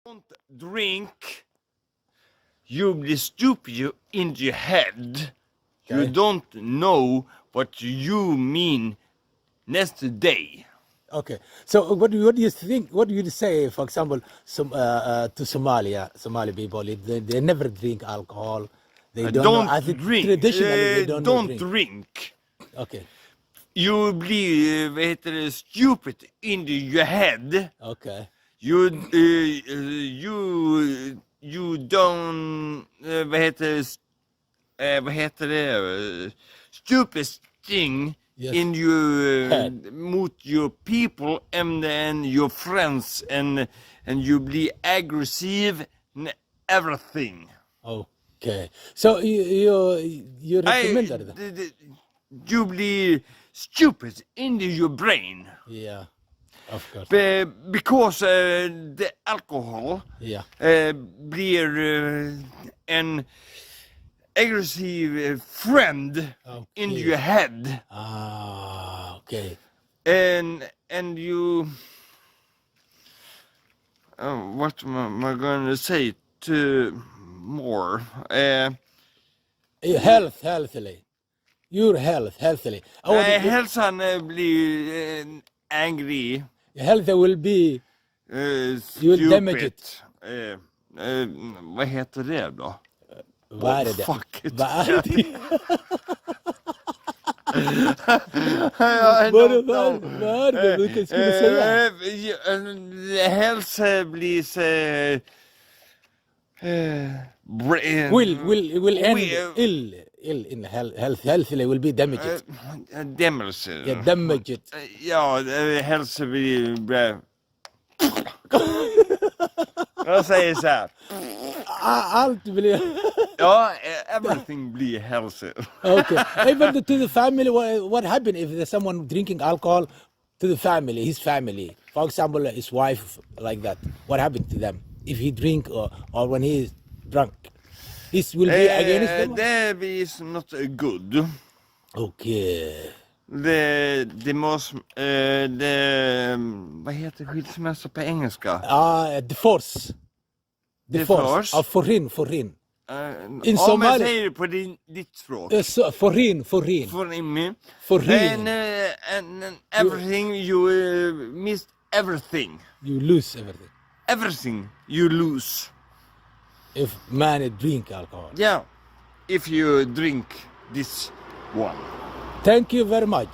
don't drink, you be stupid in your head. You Okay. don't know what you mean next day. Okay. So what do you think? What do you say, for example, to Somali people? They never drink alcohol. They don't know. Don't I think drink. traditionally they don't know Don't drink. drink. Okay. You blir stupid in your head. Okay. You don't stupid thing Yes. in your Head. mot your people and your friends and you be aggressive and everything. Okay. So you recommend that? You be stupid in your brain. Yeah. Of course. Because the alcohol Yeah. blir an aggressive friend in Okay. your head, Ah. Okay. and you. What am I going to say to more? Healthily. Your healthily. Hälsan blir angry. Health will be. You will damage Stupid. it. Vad heter det då? Vad är det? Fuck it. Vad är det? I don't know. Vad är det du skulle säga? Hälsa blir Will end ill in health. Healthily will be damaged. Damage. Yeah, damaged. Ja, hälsa blir bra. Jag säger så här. Allt blir... Ja, everything blir hälsa. Okay. Even to the family, what happened if there's someone drinking alcohol to the family, his family? For example, his wife, like that. What happened to them if he drink or when he is drunk? This will be against them? That is not good. Okay. Det måste... vad heter skilsmässa på engelska? Divorce. Divorce? Foreign. In Somali- man säger det på ditt språk. Foreign. Foreign. And everything, you missed everything. You lose everything. Everything you lose. If man drink alcohol. Yeah, if you drink this one. Thank you very much.